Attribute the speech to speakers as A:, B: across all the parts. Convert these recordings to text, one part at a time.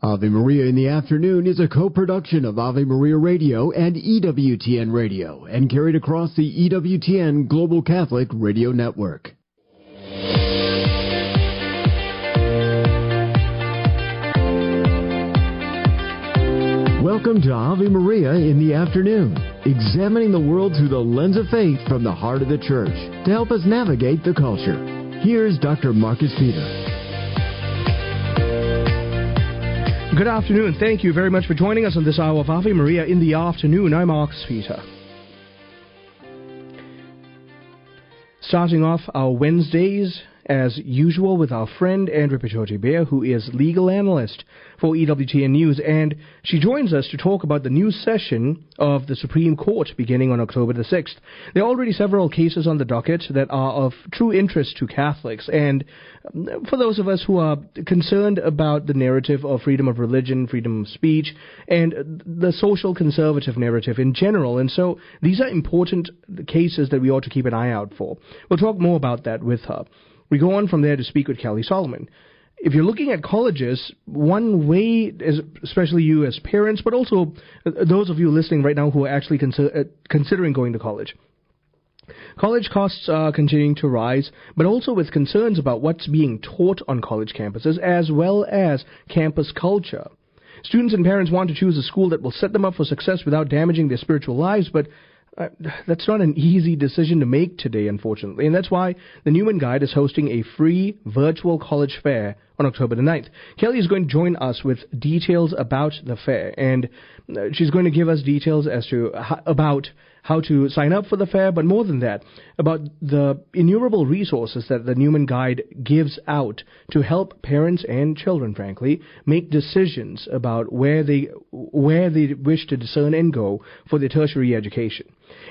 A: Ave Maria in the Afternoon is a co-production of Ave Maria Radio and EWTN Radio and carried across the EWTN Global Catholic Radio Network. Welcome to Ave Maria in the Afternoon, examining the world through the lens of faith from the heart of the Church to help us navigate the culture. Here's Dr. Marcus Peter.
B: Good afternoon. Thank you very much for joining us on this hour of Ave Maria in the Afternoon. I'm Marcus Peter. Starting off our Wednesdays, as usual, with our friend Andrea Picciotti-Bayer, who is legal analyst for EWTN News, and she joins us to talk about the new session of the Supreme Court beginning on October the 6th. There are already several cases on the docket that are of true interest to Catholics, and for those of us who are concerned about the narrative of freedom of religion, freedom of speech, and the social conservative narrative in general. And so these are important cases that we ought to keep an eye out for. We'll talk more about that with her. We go on from there to speak with Kelly Salomon. If you're looking at colleges, one way, especially you as parents, but also those of you listening right now who are actually considering going to college. College costs are continuing to rise, but also with concerns about what's being taught on college campuses, as well as campus culture. Students and parents want to choose a school that will set them up for success without damaging their spiritual lives, but that's not an easy decision to make today, unfortunately, and that's why the Newman Guide is hosting a free virtual college fair on October the 9th. Kelly is going to join us with details about the fair, and she's going to give us details as to about how to sign up for the fair, but more than that, about the innumerable resources that the Newman Guide gives out to help parents and children, frankly, make decisions about where they wish to discern and go for their tertiary education.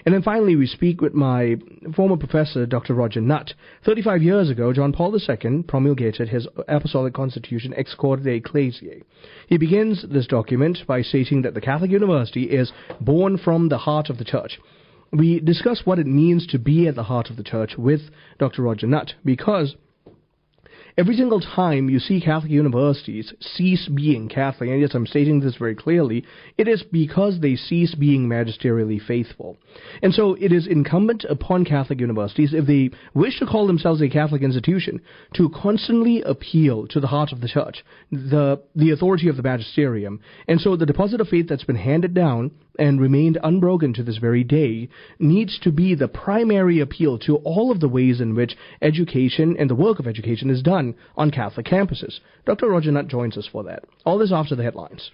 B: And then finally, we speak with my former professor, Dr. Roger Nutt. 35 years ago, John Paul II promulgated his Apostolic Constitution, Ex Corde Ecclesiae. He begins this document by stating that the Catholic University is born from the heart of the Church. We discuss what it means to be at the heart of the Church with Dr. Roger Nutt, because every single time you see Catholic universities cease being Catholic, and yes, I'm stating this very clearly, it is because they cease being magisterially faithful. And so it is incumbent upon Catholic universities, if they wish to call themselves a Catholic institution, to constantly appeal to the heart of the Church, the authority of the magisterium. And so the deposit of faith that's been handed down and remained unbroken to this very day needs to be the primary appeal to all of the ways in which education and the work of education is done on Catholic campuses. Dr. Roger Nutt joins us for that. All this after the headlines.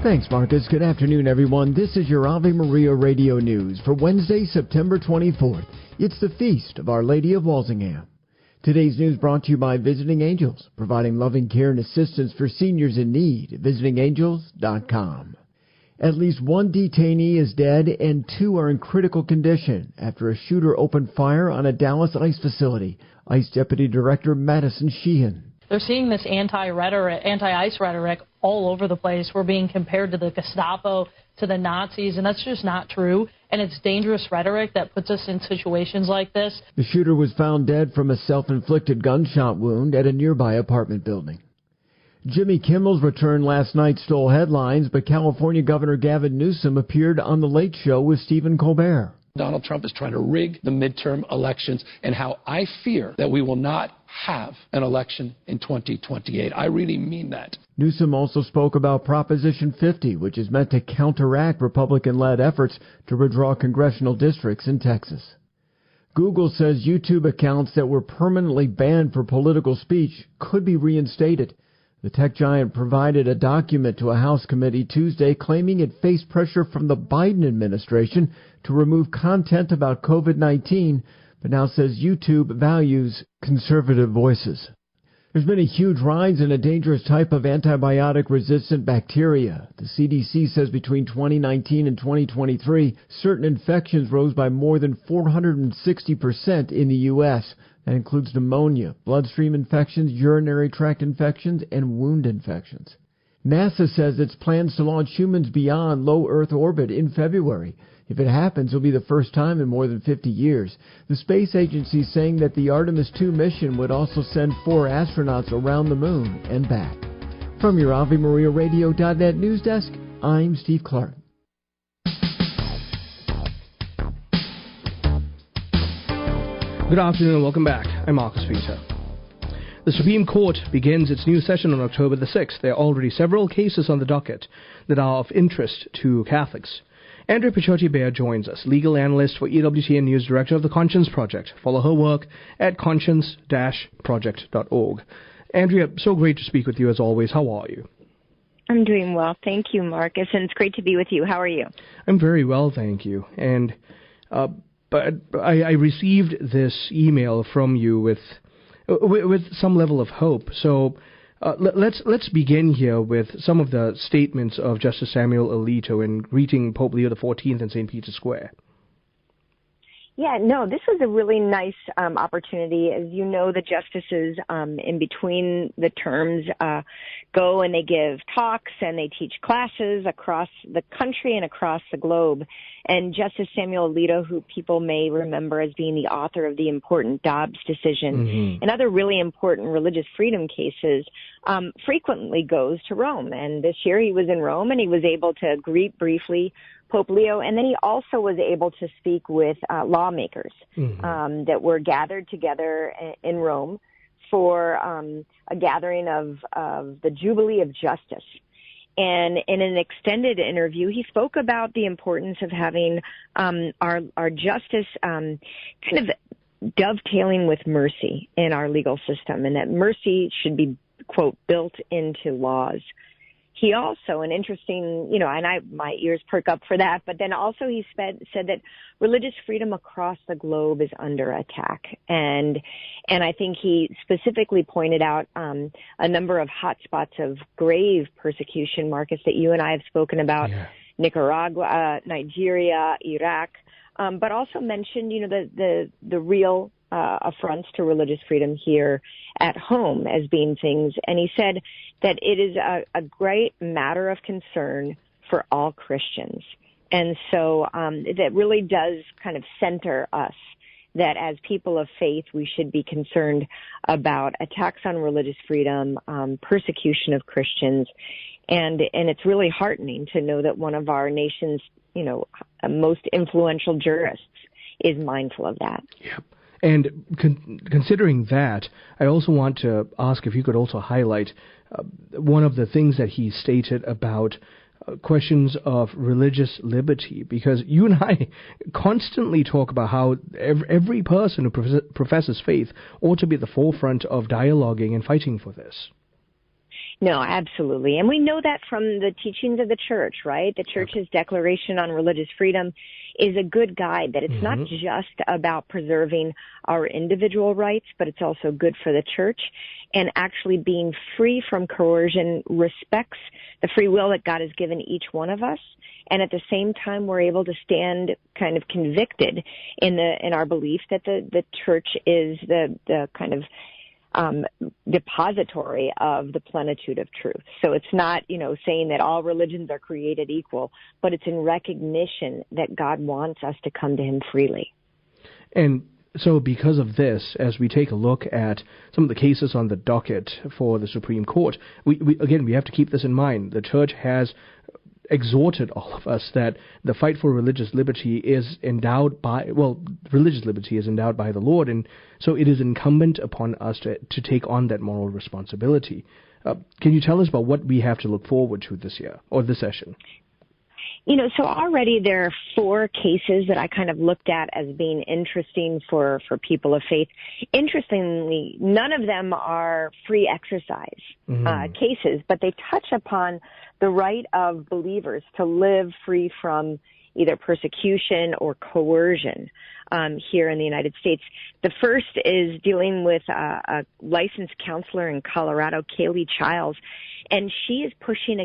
A: Thanks, Marcus. Good afternoon, everyone. This is your Ave Maria Radio News for Wednesday, September 24th. It's the Feast of Our Lady of Walsingham. Today's news brought to you by Visiting Angels, providing loving care and assistance for seniors in need at visitingangels.com. At least one detainee is dead and two are in critical condition after a shooter opened fire on a Dallas ICE facility. ICE Deputy Director Madison Sheehan.
C: They're seeing this anti-ICE rhetoric all over the place. We're being compared to the Gestapo, to the Nazis, and that's just not true. And it's dangerous rhetoric that puts us in situations like this. The
A: shooter was found dead from a self-inflicted gunshot wound at a nearby apartment building. Jimmy Kimmel's return last night stole headlines, but California Governor Gavin Newsom appeared on The Late Show with Stephen Colbert.
D: Donald Trump is trying to rig the midterm elections, and how I fear that we will not have an election in 2028. I really mean that.
A: Newsom also spoke about Proposition 50, which is meant to counteract Republican-led efforts to redraw congressional districts in Texas. Google says YouTube accounts that were permanently banned for political speech could be reinstated. The tech giant provided a document to a House committee Tuesday claiming it faced pressure from the Biden administration to remove content about COVID-19, but now says YouTube values conservative voices. There's been a huge rise in a dangerous type of antibiotic-resistant bacteria. The CDC says between 2019 and 2023, certain infections rose by more than 460% in the U.S., That includes pneumonia, bloodstream infections, urinary tract infections, and wound infections. NASA says its plans to launch humans beyond low Earth orbit in February. If it happens, it'll be the first time in more than 50 years. The space agency is saying that the Artemis II mission would also send 4 astronauts around the moon and back. From your AveMariaRadio.net news desk, I'm Steve Clark.
B: Good afternoon and welcome back. I'm Marcus Peter. The Supreme Court begins its new session on October the 6th. There are already several cases on the docket that are of interest to Catholics. Andrea Picciotti-Bayer joins us, legal analyst for EWTN News, director of the Conscience Project. Follow her work at conscience-project.org. Andrea, so great to speak with you as always. How are you?
E: I'm doing well. Thank you, Marcus, and it's great to be with you. How are you?
B: I'm very well, thank you. And but I received this email from you with some level of hope. So let's begin here with some of the statements of Justice Samuel Alito in greeting Pope Leo XIV in St. Peter's Square.
E: Yeah, no, this was a really nice opportunity. As you know, the justices in between the terms go and they give talks and they teach classes across the country and across the globe. And Justice Samuel Alito, who people may remember as being the author of the important Dobbs decision and other really important religious freedom cases, frequently goes to Rome. And this year he was in Rome and he was able to greet briefly Pope Leo, and then he also was able to speak with lawmakers that were gathered together in Rome for a gathering of the Jubilee of Justice. And in an extended interview, he spoke about the importance of having our justice kind of dovetailing with mercy in our legal system, and that mercy should be, quote, built into laws. He also, an interesting, and my ears perk up for that, but then also he said that religious freedom across the globe is under attack. And I think he specifically pointed out a number of hotspots of grave persecution, Marcus, that you and I have spoken about, Nicaragua, Nigeria, Iraq, but also mentioned, the real affronts to religious freedom here at home as being things. And he said that it is a great matter of concern for all Christians. And so that really does kind of center us, that as people of faith, we should be concerned about attacks on religious freedom, persecution of Christians. And it's really heartening to know that one of our nation's, most influential jurists is mindful of that.
B: Yep. And considering that, I also want to ask if you could also highlight one of the things that he stated about questions of religious liberty, because you and I constantly talk about how every person who professes faith ought to be at the forefront of dialoguing and fighting for this.
E: No, absolutely. And we know that from the teachings of the church, right? The church's declaration on religious freedom is a good guide, that it's not just about preserving our individual rights, but it's also good for the church. And actually being free from coercion respects the free will that God has given each one of us. And at the same time, we're able to stand kind of convicted in our belief that the church is the kind of depository of the plenitude of truth. So it's not, saying that all religions are created equal, but it's in recognition that God wants us to come to him freely.
B: And so because of this, as we take a look at some of the cases on the docket for the Supreme Court, we have to keep this in mind. The church has exhorted all of us that the fight for religious liberty is endowed by the Lord, and so it is incumbent upon us to take on that moral responsibility. Can you tell us about what we have to look forward to this year, or this session?
E: So already there are 4 cases that I kind of looked at as being interesting for people of faith. Interestingly, none of them are free exercise cases, but they touch upon the right of believers to live free from either persecution or coercion here in the United States. The first is dealing with a licensed counselor in Colorado, Kaylee Childs, and she is pushing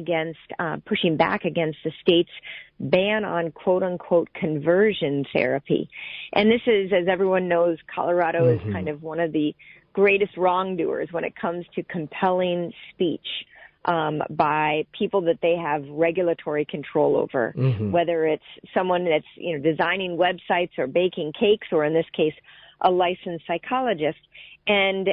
E: back against the state's ban on quote-unquote conversion therapy. And this is, as everyone knows, Colorado is kind of one of the greatest wrongdoers when it comes to compelling speech by people that they have regulatory control over, whether it's someone that's, designing websites or baking cakes, or in this case, a licensed psychologist. And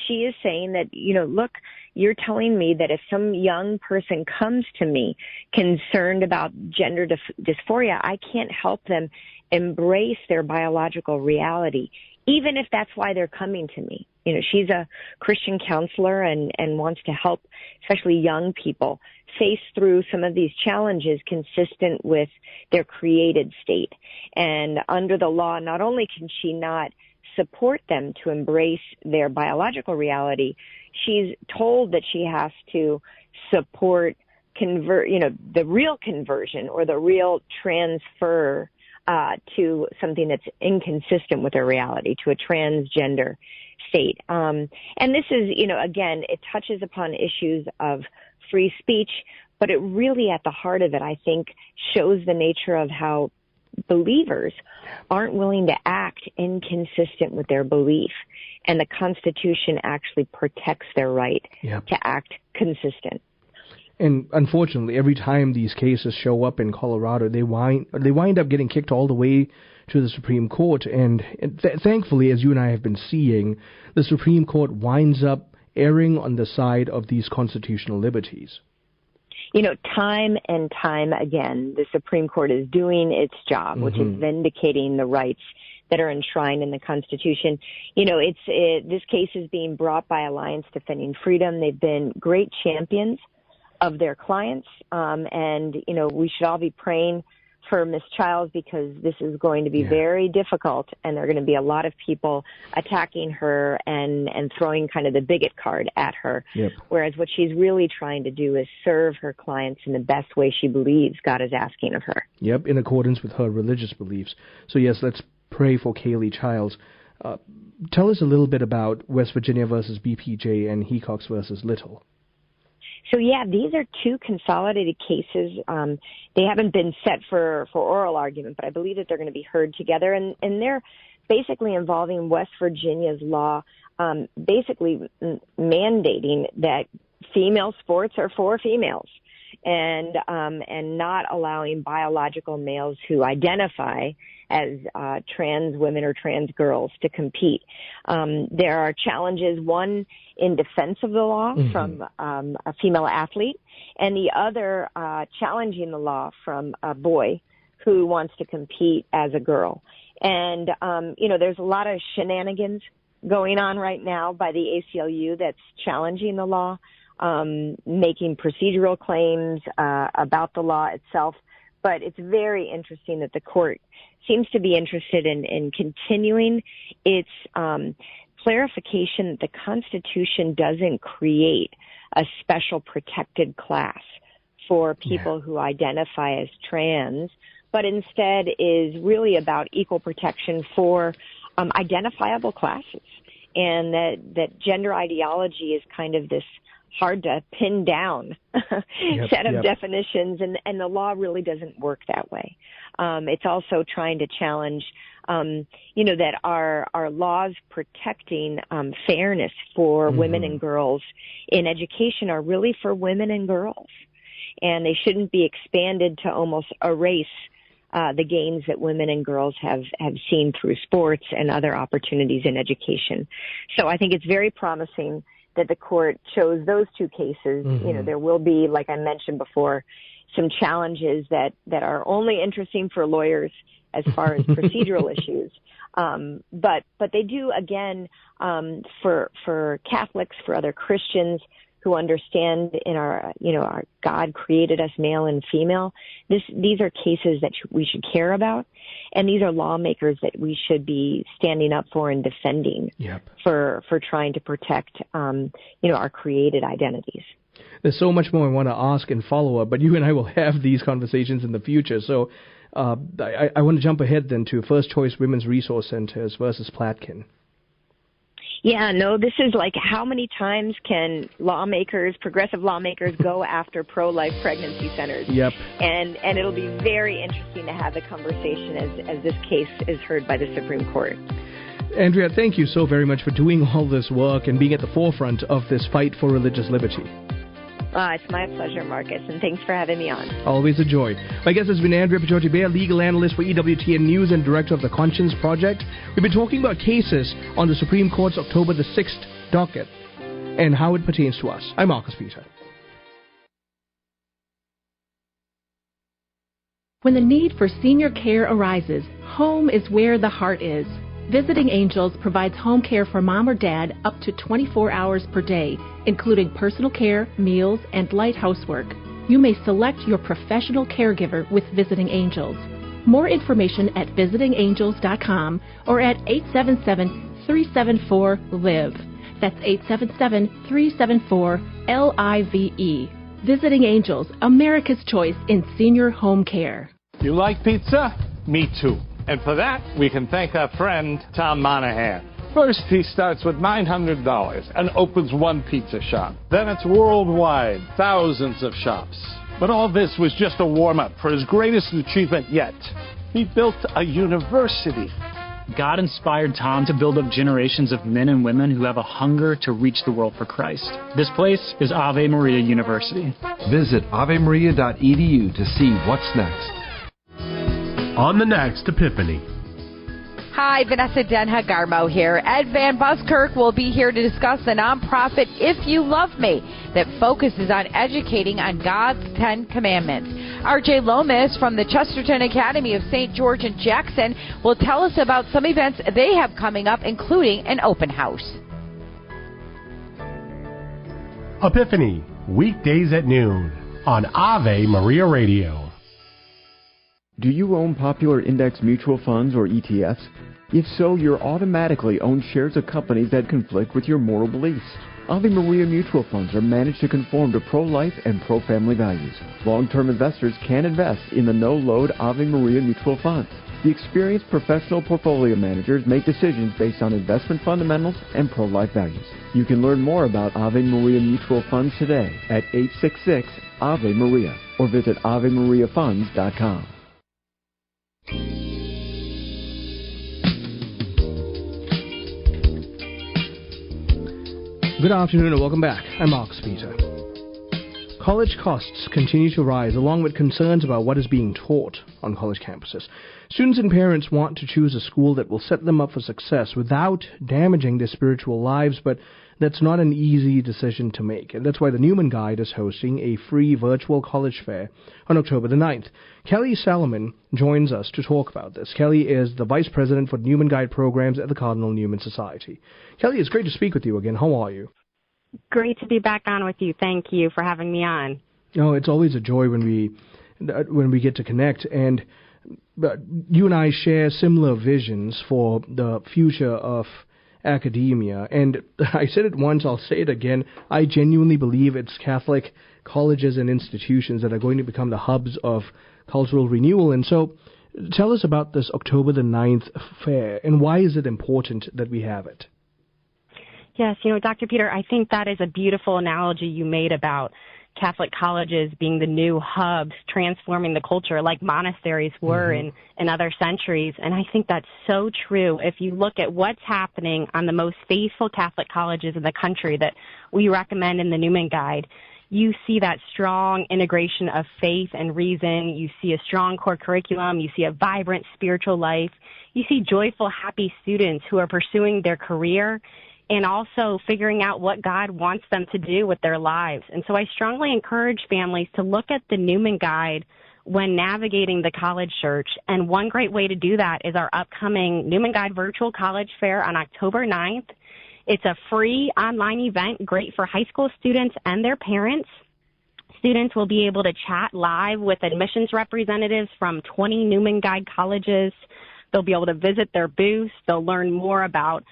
E: she is saying that, look, you're telling me that if some young person comes to me concerned about gender dysphoria, I can't help them embrace their biological reality, even if that's why they're coming to me. She's a Christian counselor and wants to help, especially young people, face through some of these challenges consistent with their created state. And under the law, not only can she not support them to embrace their biological reality, she's told that she has to support the real conversion or the real transfer to something that's inconsistent with their reality, to a transgender state. And this is, again, it touches upon issues of free speech, but it really, at the heart of it, I think, shows the nature of how believers aren't willing to act inconsistent with their belief. And the Constitution actually protects their right to act consistent.
B: And unfortunately, every time these cases show up in Colorado, they wind up getting kicked all the way to the Supreme Court. And thankfully, as you and I have been seeing, the Supreme Court winds up erring on the side of these constitutional liberties.
E: Time and time again, the Supreme Court is doing its job, which is vindicating the rights that are enshrined in the Constitution. This case is being brought by Alliance Defending Freedom. They've been great champions of their clients, and we should all be praying for Ms. Childs, because this is going to be very difficult, and there are going to be a lot of people attacking her and throwing kind of the bigot card at her. Whereas what she's really trying to do is serve her clients in the best way she believes God is asking of her.
B: In accordance with her religious beliefs. So yes, let's pray for Kaylee Childs. Tell us a little bit about West Virginia versus BPJ and Hecox versus Little.
E: So, these are two consolidated cases. They haven't been set for oral argument, but I believe that they're going to be heard together. And they're basically involving West Virginia's law, basically mandating that female sports are for females and not allowing biological males who identify as trans women or trans girls to compete. There are challenges, one in defense of the law from a female athlete, and the other challenging the law from a boy who wants to compete as a girl. And, there's a lot of shenanigans going on right now by the ACLU that's challenging the law, making procedural claims about the law itself. But it's very interesting that the court seems to be interested in continuing its clarification that the Constitution doesn't create a special protected class for people who identify as trans, but instead is really about equal protection for identifiable classes. And that gender ideology is kind of this hard to pin down set of definitions, and the law really doesn't work that way. It's also trying to challenge, that our laws protecting fairness for women and girls in education are really for women and girls, and they shouldn't be expanded to almost erase the gains that women and girls have seen through sports and other opportunities in education. So I think it's very promising that the court chose those two cases. There will be, like I mentioned before, some challenges that are only interesting for lawyers as far as procedural issues. But they do, again, for Catholics, for other Christians who understand in our God created us male and female. These are cases that we should care about, and these are lawmakers that we should be standing up for and defending for trying to protect, our created identities.
B: There's so much more I want to ask and follow up, but you and I will have these conversations in the future. So I want to jump ahead then to First Choice Women's Resource Centers versus Platkin.
E: This is like, how many times can progressive lawmakers go after pro-life pregnancy centers? And it'll be very interesting to have the conversation as this case is heard by the Supreme Court.
B: Andrea, thank you so very much for doing all this work and being at the forefront of this fight for religious liberty.
E: It's my pleasure, Marcus, and thanks for having me on.
B: Always a joy. My guest has been Andrea Picciotti-Bayer, legal analyst for EWTN News and director of the Conscience Project. We've been talking about cases on the Supreme Court's October the 6th docket and how it pertains to us. I'm Marcus Peter.
F: When the need for senior care arises, home is where the heart is. Visiting Angels provides home care for mom or dad up to 24 hours per day, including personal care, meals, and light housework. You may select your professional caregiver with Visiting Angels. More information at visitingangels.com or at 877-374-LIVE. That's 877-374-LIVE. Visiting Angels, America's choice in senior home care.
G: You like pizza? Me too. And for that, we can thank our friend, Tom Monahan. First, he starts with $900 and opens one pizza shop. Then it's worldwide, thousands of shops. But all this was just a warm-up for his greatest achievement yet. He built a university.
H: God inspired Tom to build up generations of men and women who have a hunger to reach the world for Christ. This place is Ave Maria University.
I: Visit avemaria.edu to see what's next.
J: On the next Epiphany.
K: Hi, Vanessa Denha-Garmo here. Ed Van Buskirk will be here to discuss the nonprofit If You Love Me that focuses on educating on God's 10 Commandments. R.J. Lomas from the Chesterton Academy of St. George and Jackson will tell us about some events they have coming up, including an open house.
J: Epiphany, weekdays at noon on Ave Maria Radio.
A: Do you own popular index mutual funds or ETFs? If so, you're automatically own shares of companies that conflict with your moral beliefs. Ave Maria mutual funds are managed to conform to pro-life and pro-family values. Long-term investors can invest in the no-load Ave Maria mutual funds. The experienced professional portfolio managers make decisions based on investment fundamentals and pro-life values. You can learn more about Ave Maria mutual funds today at 866-AVE-MARIA or visit AveMariaFunds.com.
B: Good afternoon and welcome back. I'm Marcus Peter. College costs continue to rise, along with concerns about what is being taught on college campuses. Students and parents want to choose a school that will set them up for success without damaging their spiritual lives, but that's not an easy decision to make. And that's why the Newman Guide is hosting a free virtual college fair on October the 9th. Kelly Salomon joins us to talk about this. Kelly is the Vice President for Newman Guide programs at the Cardinal Newman Society. Kelly, it's great to speak with you again. How are you?
L: Great to be back on with you. Thank you for having me on.
B: No, it's always a joy when we get to connect, and you and I share similar visions for the future of academia. And I said it once, I'll say it again. I genuinely believe it's Catholic colleges and institutions that are going to become the hubs of cultural renewal. And so tell us about this October the 9th fair, and why is it important that we have it?
L: Yes, Dr. Peter, I think that is a beautiful analogy you made about Catholic colleges being the new hubs, transforming the culture like monasteries were in other centuries. And I think that's so true. If you look at what's happening on the most faithful Catholic colleges in the country that we recommend in the Newman Guide, you see that strong integration of faith and reason. You see a strong core curriculum. You see a vibrant spiritual life. You see joyful, happy students who are pursuing their career and also figuring out what God wants them to do with their lives. And so I strongly encourage families to look at the Newman Guide when navigating the college search. And one great way to do that is our upcoming Newman Guide Virtual College Fair on October 9th. It's a free online event, great for high school students and their parents. Students will be able to chat live with admissions representatives from 20 Newman Guide colleges. They'll be able to visit their booths. They'll learn more about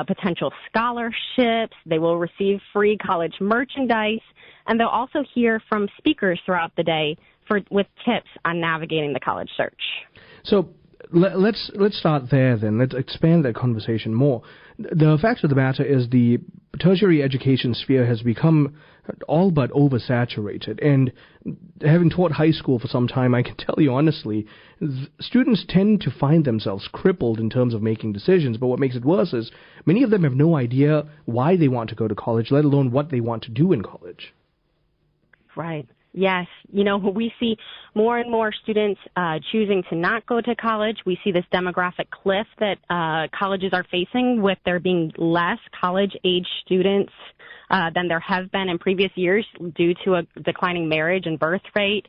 L: potential scholarships. They will receive free college merchandise, and they'll also hear from speakers throughout the day with tips on navigating the college search.
B: So let's start there then. Let's expand that conversation more. The fact of the matter is the tertiary education sphere has become all but oversaturated. And having taught high school for some time, I can tell you honestly, students tend to find themselves crippled in terms of making decisions. But what makes it worse is many of them have no idea why they want to go to college, let alone what they want to do in college.
L: Right. Yes. We see more and more students choosing to not go to college. We see this demographic cliff that colleges are facing with there being less college-age students than there have been in previous years due to a declining marriage and birth rate.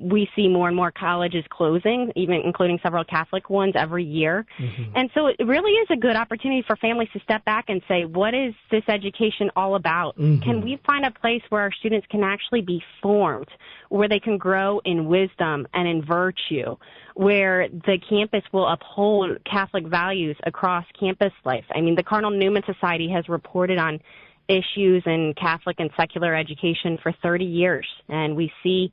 L: We see more and more colleges closing, even including several Catholic ones every year. Mm-hmm. And so it really is a good opportunity for families to step back and say, what is this education all about? Mm-hmm. Can we find a place where our students can actually be formed, where they can grow in wisdom and in virtue, where the campus will uphold Catholic values across campus life? I mean, the Cardinal Newman Society has reported on issues in Catholic and secular education for 30 years, and we see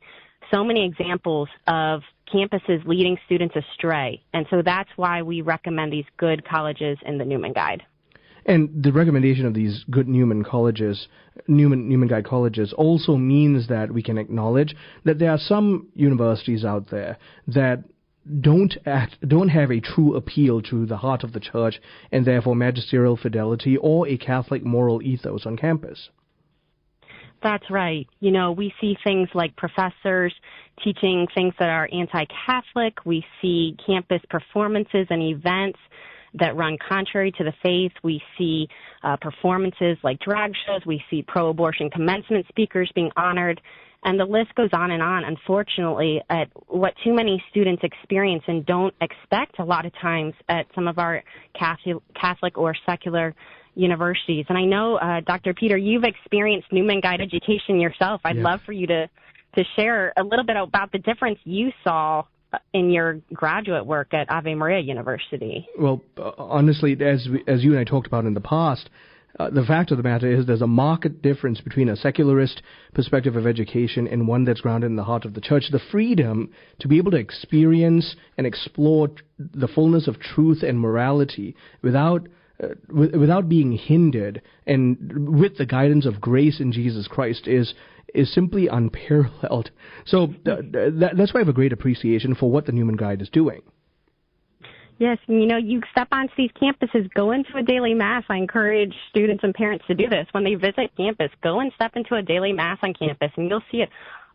L: so many examples of campuses leading students astray. And so that's why we recommend these good colleges in the Newman Guide.
B: And the recommendation of these good Newman colleges, Newman Guide colleges, also means that we can acknowledge that there are some universities out there that don't have a true appeal to the heart of the church and therefore magisterial fidelity or a Catholic moral ethos on campus.
L: That's right. We see things like professors teaching things that are anti-Catholic. We see campus performances and events that run contrary to the faith. We see performances like drag shows. We see pro-abortion commencement speakers being honored. And the list goes on and on, unfortunately, at what too many students experience and don't expect a lot of times at some of our Catholic or secular universities. And I know, Dr. Peter, you've experienced Newman Guide education yourself. I'd love for you to share a little bit about the difference you saw in your graduate work at Ave Maria University.
B: Well, honestly, as you and I talked about in the past, the fact of the matter is there's a marked difference between a secularist perspective of education and one that's grounded in the heart of the church. The freedom to be able to experience and explore the fullness of truth and morality without being hindered and with the guidance of grace in Jesus Christ is simply unparalleled. So that's why I have a great appreciation for what the Newman Guide is doing.
L: Yes, you step onto these campuses, go into a daily mass. I encourage students and parents to do this. When they visit campus, go and step into a daily mass on campus, and you'll see it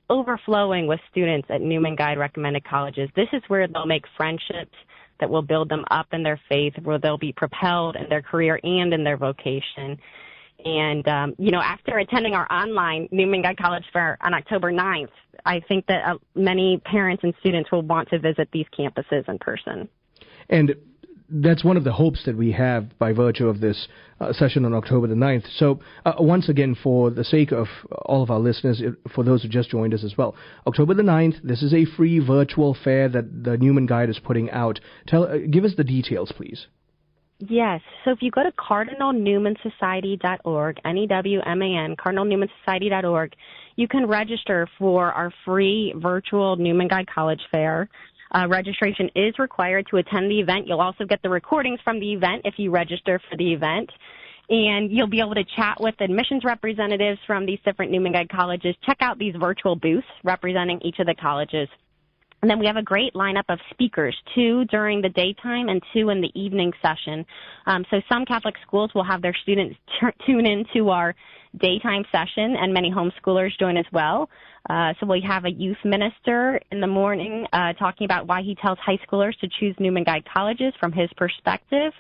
L: overflowing with students at Newman Guide recommended colleges. This is where they'll make friendships that will build them up in their faith, where they'll be propelled in their career and in their vocation. And, after attending our online Newman Guide College Fair on October 9th, I think that many parents and students will want to visit these campuses in person. And that's one of the hopes that we have by virtue of this session on October the 9th. So once again, for the sake of all of our listeners, for those who just joined us as well, October the 9th, this is a free virtual fair that the Newman Guide is putting out. Give us the details, please. Yes. So if you go to cardinalnewmansociety.org, N-E-W-M-A-N, cardinalnewmansociety.org, you can register for our free virtual Newman Guide College Fair. Registration is required to attend the event. You'll also get the recordings from the event if you register for the event. And you'll be able to chat with admissions representatives from these different Newman Guide colleges. Check out these virtual booths representing each of the colleges. And then we have a great lineup of speakers, 2 during the daytime and 2 in the evening session. So some Catholic schools will have their students tune into our daytime session, and many homeschoolers join as well. So we have a youth minister in the morning talking about why he tells high schoolers to choose Newman Guide colleges from his perspective.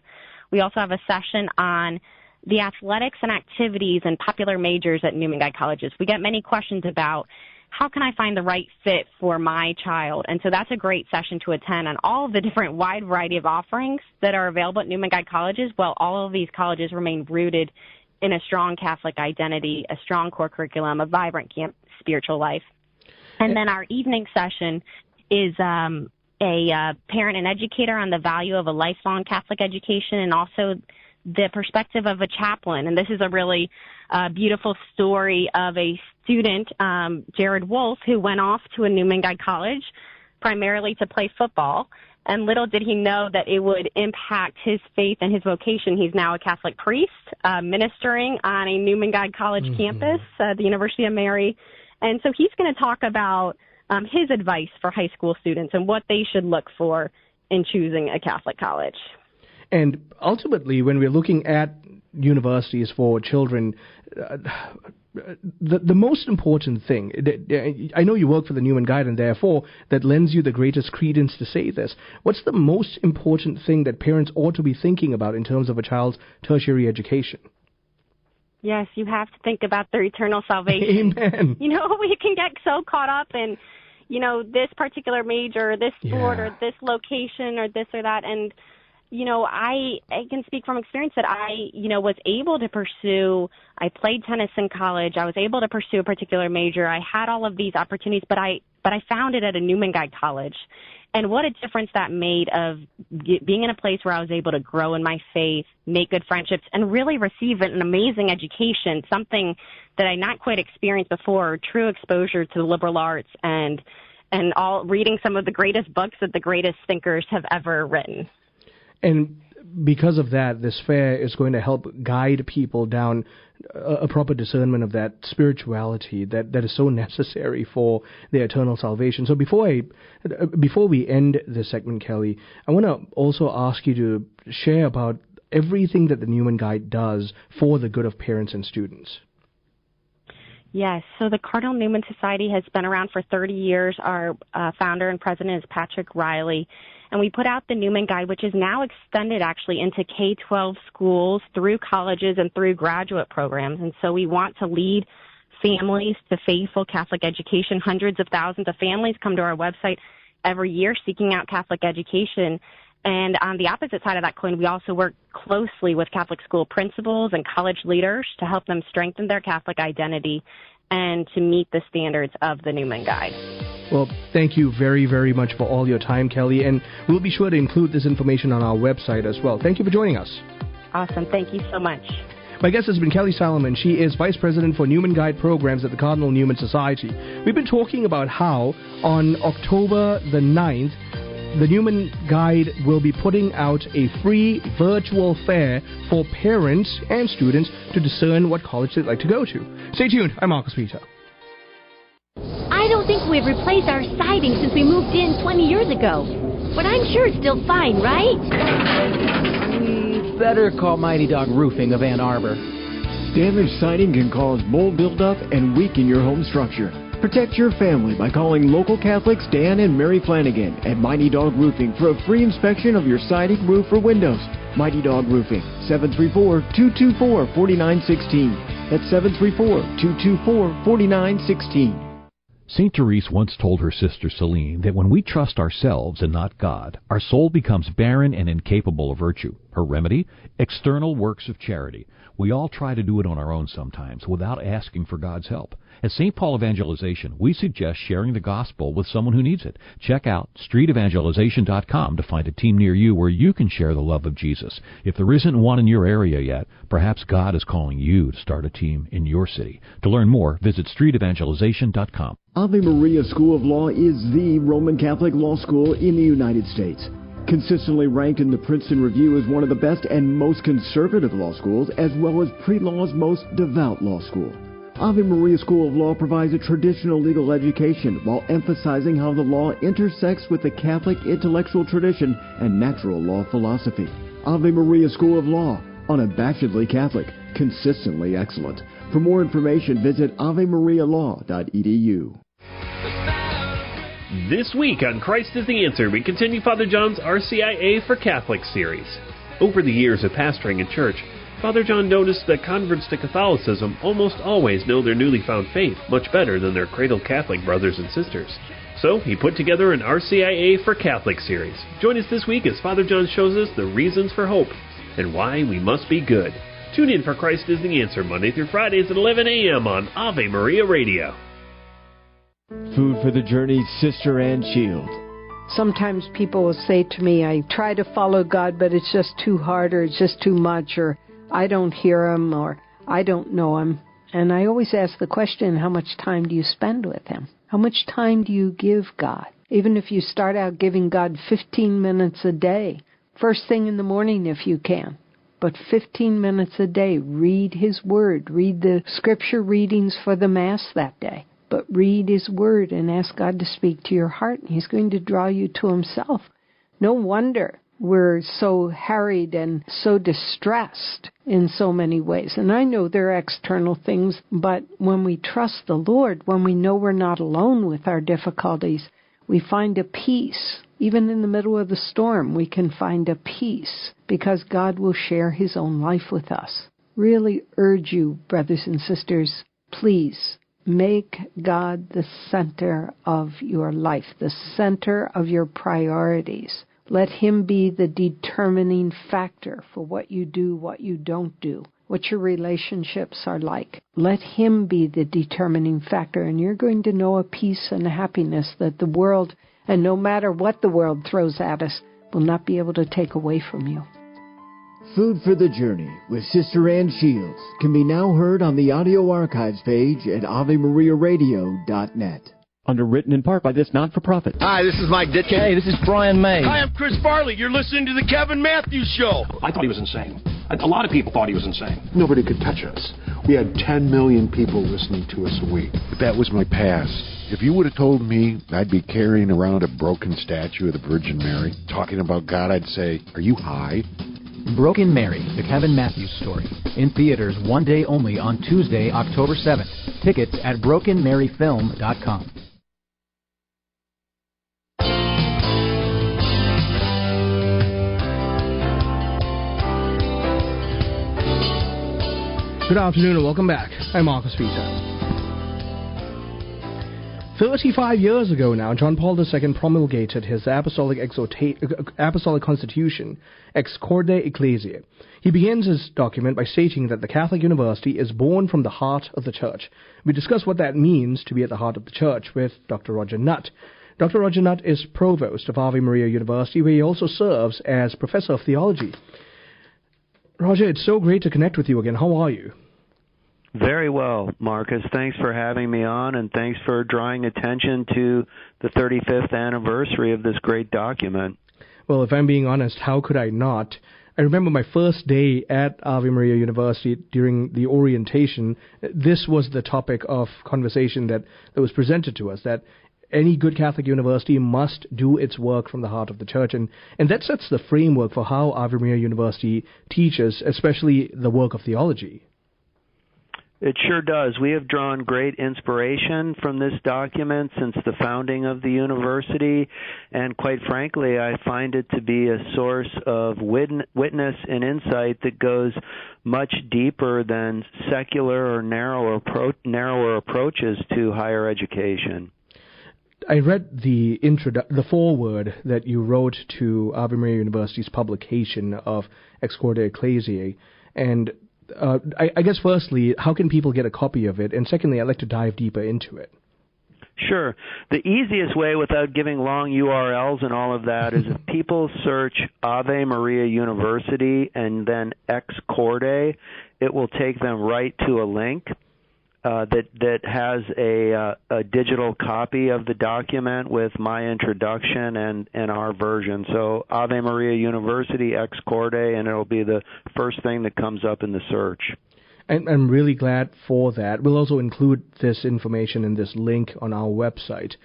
L: We also have a session on the athletics and activities and popular majors at Newman Guide colleges. We get many questions about how can I find the right fit for my child? And so that's a great session to attend on all of the different wide variety of offerings that are available at Newman Guide colleges, while all of these colleges remain rooted in a strong Catholic identity, a strong core curriculum, a vibrant spiritual life. And then our evening session is a parent and educator on the value of a lifelong Catholic education and also the perspective of a chaplain. And this is a really beautiful story of a student, Jared Wolf, who went off to a Newman Guide college primarily to play football. And little did he know that it would impact his faith and his vocation. He's now a Catholic priest, ministering on a Newman Guide college campus at the University of Mary. And so he's going to talk about his advice for high school students and what they should look for in choosing a Catholic college.
B: And ultimately, when we're looking at universities for children, the most important thing, I know you work for the Newman Guide, and therefore that lends you the greatest credence to say this. What's the most important thing that parents ought to be thinking about in terms of a child's tertiary education?
L: Yes, you have to think about their eternal salvation.
B: Amen.
L: You know, we can get so caught up in, you know, this particular major, or this sport, or this location, or this or that. And, you know, I can speak from experience that I, you know, was able to pursue, I played tennis in college. I was able to pursue a particular major. I had all of these opportunities, but I found it at a Newman Guide college. And what a difference that made of being in a place where I was able to grow in my faith, make good friendships, and really receive an amazing education, something that I not quite experienced before, true exposure to the liberal arts and all, reading some of the greatest books that the greatest thinkers have ever written.
B: And because of that, this fair is going to help guide people down a proper discernment of that spirituality that is so necessary for their eternal salvation. So before we end this segment, Kelly, I want to also ask you to share about everything that the Newman Guide does for the good of parents and students.
L: Yes, so the Cardinal Newman Society has been around for 30 years. Our founder and president is Patrick Riley. And we put out the Newman Guide, which is now extended actually into K-12 schools, through colleges, and through graduate programs. And so we want to lead families to faithful Catholic education. Hundreds of thousands of families come to our website every year seeking out Catholic education. And on the opposite side of that coin, we also work closely with Catholic school principals and college leaders to help them strengthen their Catholic identity and to meet the standards of the Newman Guide.
B: Well, thank you very, very much for all your time, Kelly, and we'll be sure to include this information on our website as well. Thank you for joining us.
L: Awesome. Thank you so much.
B: My guest has been Kelly Salomon. She is Vice President for Newman Guide Programs at the Cardinal Newman Society. We've been talking about how on October the 9th, the Newman Guide will be putting out a free virtual fair for parents and students to discern what college they'd like to go to. Stay tuned. I'm Marcus Peter.
M: I don't think we've replaced our siding since we moved in 20 years ago. But I'm sure it's still fine, right?
N: Better call Mighty Dog Roofing of Ann Arbor.
A: Damaged siding can cause mold buildup and weaken your home structure. Protect your family by calling local Catholics Dan and Mary Flanagan at Mighty Dog Roofing for a free inspection of your siding, roof, or windows. Mighty Dog Roofing, 734-224-4916. That's 734-224-4916.
O: St. Therese once told her sister Celine that when we trust ourselves and not God, our soul becomes barren and incapable of virtue. Her remedy? External works of charity. We all try to do it on our own sometimes without asking for God's help. At St. Paul Evangelization, we suggest sharing the gospel with someone who needs it. Check out streetevangelization.com to find a team near you where you can share the love of Jesus. If there isn't one in your area yet, perhaps God is calling you to start a team in your city. To learn more, visit streetevangelization.com.
A: Ave Maria School of Law is the Roman Catholic law school in the United States. Consistently ranked in the Princeton Review as one of the best and most conservative law schools, as well as pre-law's most devout law school. Ave Maria School of Law provides a traditional legal education while emphasizing how the law intersects with the Catholic intellectual tradition and natural law philosophy. Ave Maria School of Law, unabashedly Catholic, consistently excellent. For more information, visit avemarialaw.edu.
P: This week on Christ is the Answer, we continue Father John's RCIA for Catholics series. Over the years of pastoring in church, Father John noticed that converts to Catholicism almost always know their newly found faith much better than their cradled Catholic brothers and sisters. So he put together an RCIA for Catholics series. Join us this week as Father John shows us the reasons for hope and why we must be good. Tune in for Christ is the Answer Monday through Fridays at 11 a.m. on Ave Maria Radio.
A: Food for the Journey, Sister Ann Shield.
Q: Sometimes people will say to me, I try to follow God, but it's just too hard, or it's just too much, or I don't hear Him, or I don't know Him. And I always ask the question, how much time do you spend with Him? How much time do you give God? Even if you start out giving God 15 minutes a day, first thing in the morning if you can. But 15 minutes a day, read His Word. Read the scripture readings for the Mass that day. But read His Word and ask God to speak to your heart. He's going to draw you to Himself. No wonder We're so harried and so distressed in so many ways. And I know there are external things, but when we trust the Lord, when we know we're not alone with our difficulties, we find a peace. Even in the middle of the storm, we can find a peace because God will share his own life with us. Really urge you, brothers and sisters, please make God the center of your life, the center of your priorities. Let him be the determining factor for what you do, what you don't do, what your relationships are like. Let him be the determining factor, and you're going to know a peace and a happiness that the world, and no matter what the world throws at us, will not be able to take away from you.
A: Food for the Journey with Sister Ann Shields can be now heard on the audio archives page at AveMariaRadio.net. Underwritten in part by this not-for-profit.
R: Hi, this is Mike Ditkin.
N: Hey, this is Brian May.
R: Hi, I'm Chris Farley. You're listening to the Kevin Matthews Show.
S: I thought he was insane. A lot of people thought he was insane.
T: Nobody could touch us. We had 10 million people listening to us a week. But that was my past. If you would have told me I'd be carrying around a broken statue of the Virgin Mary, talking about God, I'd say, are you high?
N: Broken Mary, the Kevin Matthews Story. In theaters one day only on Tuesday, October 7th. Tickets at brokenmaryfilm.com.
B: Good afternoon and welcome back. I'm Marcus Peter. 35 years ago now, John Paul II promulgated his apostolic constitution, Ex Corde Ecclesiae. He begins his document by stating that the Catholic University is born from the heart of the Church. We discuss what that means to be at the heart of the Church with Dr. Roger Nutt. Dr. Roger Nutt is provost of Ave Maria University, where he also serves as professor of theology. Roger, it's so great to connect with you again. How are you?
U: Very well, Marcus. Thanks for having me on, and thanks for drawing attention to the 35th anniversary of this great document.
B: Well, if I'm being honest, how could I not? I remember my first day at Ave Maria University during the orientation. This was the topic of conversation that was presented to us, that any good Catholic university must do its work from the heart of the Church. And that sets the framework for how Ave Maria University teaches, especially the work of theology.
U: It sure does. We have drawn great inspiration from this document since the founding of the university, and quite frankly, I find it to be a source of witness and insight that goes much deeper than secular or narrower approaches to higher education.
B: I read the foreword that you wrote to Ave Maria University's publication of Ex Corde Ecclesiae, and I guess firstly, how can people get a copy of it? And secondly, I'd like to dive deeper into it.
U: Sure. The easiest way, without giving long URLs and all of that, is if people search Ave Maria University and then Ex Corde, it will take them right to a link that has a digital copy of the document with my introduction and our version. So Ave Maria University, Ex Corde, and it'll be the first thing that comes up in the search.
B: And I'm really glad for that. We'll also include this information in this link on our website.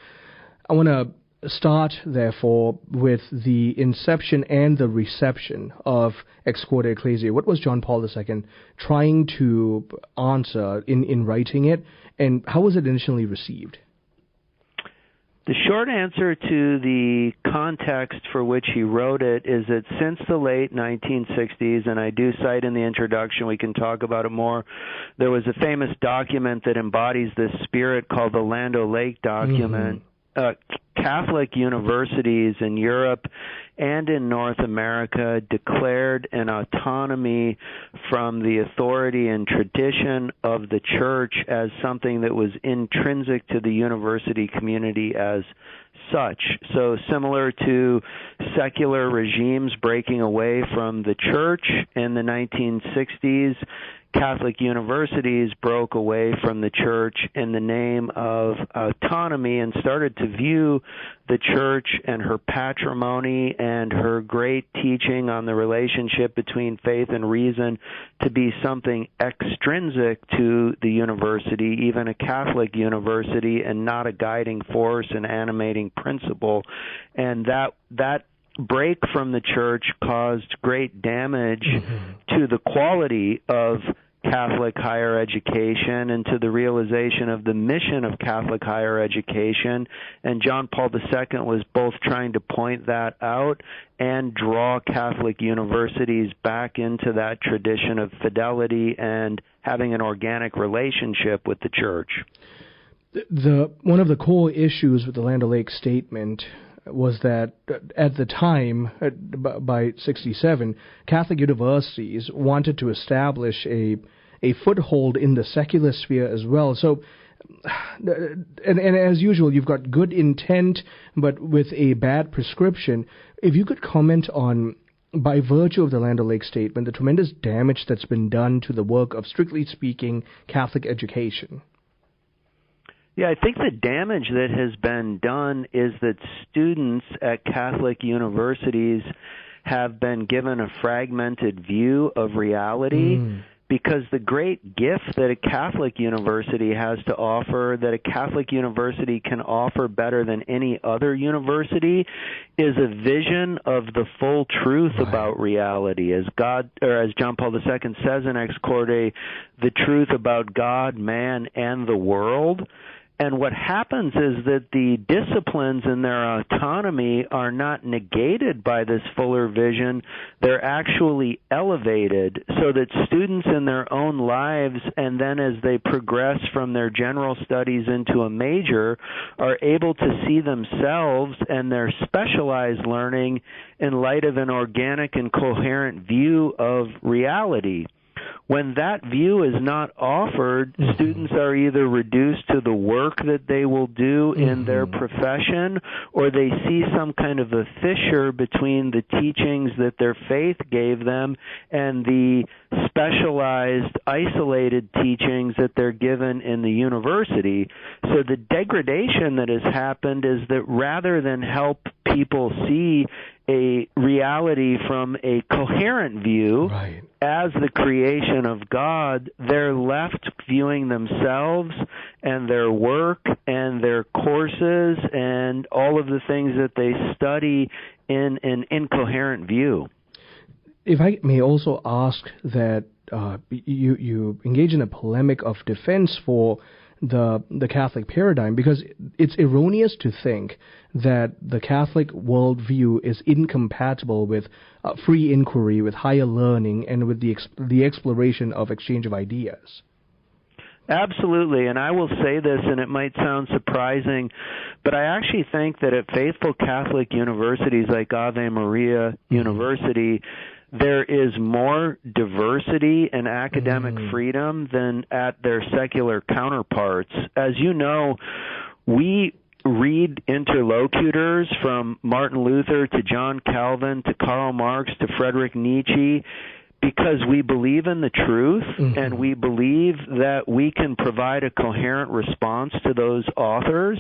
B: I want to start, therefore, with the inception and the reception of Ex Corde Ecclesiae. What was John Paul II trying to answer in writing it, and how was it initially received?
U: The short answer to the context for which he wrote it is that since the late 1960s, and I do cite in the introduction, we can talk about it more, there was a famous document that embodies this spirit called the Land O'Lake document. Catholic universities in Europe and in North America declared an autonomy from the authority and tradition of the Church as something that was intrinsic to the university community as such. So similar to secular regimes breaking away from the Church in the 1960s, Catholic universities broke away from the Church in the name of autonomy and started to view the Church and her patrimony and her great teaching on the relationship between faith and reason to be something extrinsic to the university, even a Catholic university, and not a guiding force and animating principle. And that break from the church caused great damage to the quality of Catholic higher education and to the realization of the mission of Catholic higher education. And John Paul II was both trying to point that out and draw Catholic universities back into that tradition of fidelity and having an organic relationship with the church.
B: One of the core issues with the Land O'Lakes statement was that at the time, by 1967, Catholic universities wanted to establish a foothold in the secular sphere as well. So, and as usual, you've got good intent, but with a bad prescription. If you could comment on, by virtue of the Land O'Lakes statement, the tremendous damage that's been done to the work of, strictly speaking, Catholic education.
U: Yeah, I think the damage that has been done is that students at Catholic universities have been given a fragmented view of reality because the great gift that a Catholic university has to offer, that a Catholic university can offer better than any other university, is a vision of the full truth about reality. As John Paul II says in Ex Corde, the truth about God, man, and the world. And what happens is that the disciplines in their autonomy are not negated by this fuller vision. They're actually elevated so that students in their own lives, and then as they progress from their general studies into a major, are able to see themselves and their specialized learning in light of an organic and coherent view of reality. When that view is not offered, students are either reduced to the work that they will do in their profession, or they see some kind of a fissure between the teachings that their faith gave them and the specialized, isolated teachings that they're given in the university. So the degradation that has happened is that rather than help people see a reality from a coherent view as the creation of God, they're left viewing themselves and their work and their courses and all of the things that they study in an incoherent view.
B: If I may also ask that you engage in a polemic of defense for the Catholic paradigm, because it's erroneous to think that the Catholic worldview is incompatible with free inquiry, with higher learning, and with the exploration of exchange of ideas.
U: Absolutely, and I will say this, and it might sound surprising, but I actually think that at faithful Catholic universities like Ave Maria University, there is more diversity and academic freedom than at their secular counterparts. As you know, we read interlocutors from Martin Luther to John Calvin to Karl Marx to Friedrich Nietzsche because we believe in the truth and we believe that we can provide a coherent response to those authors.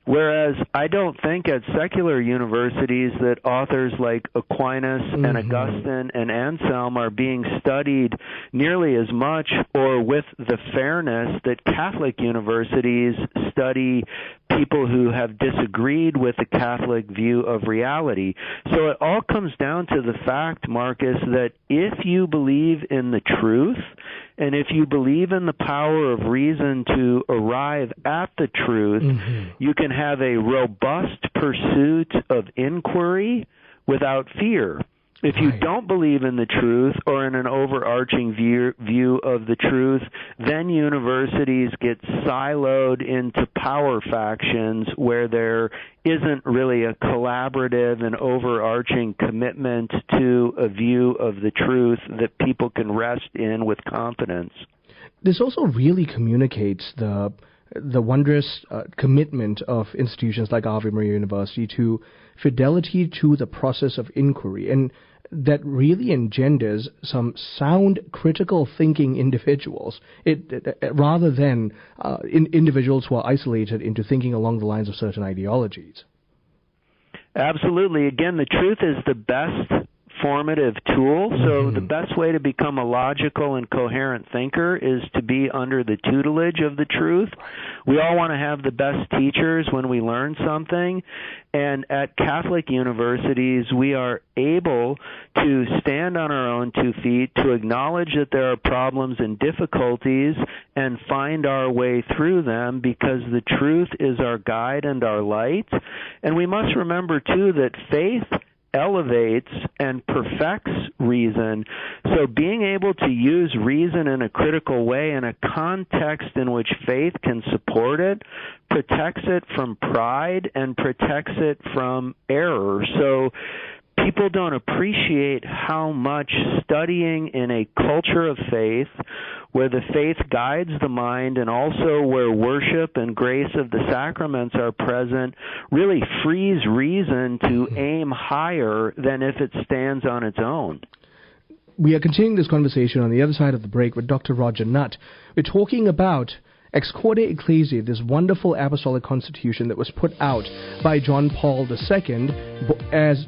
U: Whereas I don't think at secular universities that authors like Aquinas and Augustine and Anselm are being studied nearly as much or with the fairness that Catholic universities study people who have disagreed with the Catholic view of reality. So it all comes down to the fact, Marcus, that if you believe in the truth, and if you believe in the power of reason to arrive at the truth, you can have a robust pursuit of inquiry without fear. If you don't believe in the truth or in an overarching view of the truth, then universities get siloed into power factions where there isn't really a collaborative and overarching commitment to a view of the truth that people can rest in with confidence.
B: This also really communicates the wondrous commitment of institutions like Ave Maria University to fidelity to the process of inquiry, and that really engenders some sound, critical thinking individuals, rather than individuals who are isolated into thinking along the lines of certain ideologies.
U: Absolutely. Again, the truth is the best formative tool. So the best way to become a logical and coherent thinker is to be under the tutelage of the truth. We all want to have the best teachers when we learn something. And at Catholic universities, we are able to stand on our own 2 feet, to acknowledge that there are problems and difficulties, and find our way through them, because the truth is our guide and our light. And we must remember, too, that faith elevates and perfects reason. So being able to use reason in a critical way in a context in which faith can support it protects it from pride and protects it from error. So people don't appreciate how much studying in a culture of faith, where the faith guides the mind and also where worship and grace of the sacraments are present, really frees reason to aim higher than if it stands on its own.
B: We are continuing this conversation on the other side of the break with Dr. Roger Nutt. We're talking about Ex Corde Ecclesiae, this wonderful apostolic constitution that was put out by John Paul II as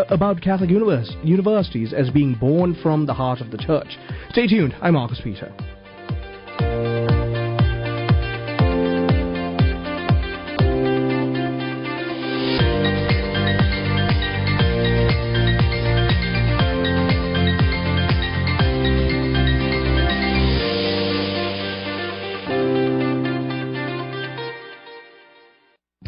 B: about Catholic universities as being born from the heart of the Church. Stay tuned. I'm Marcus Peter.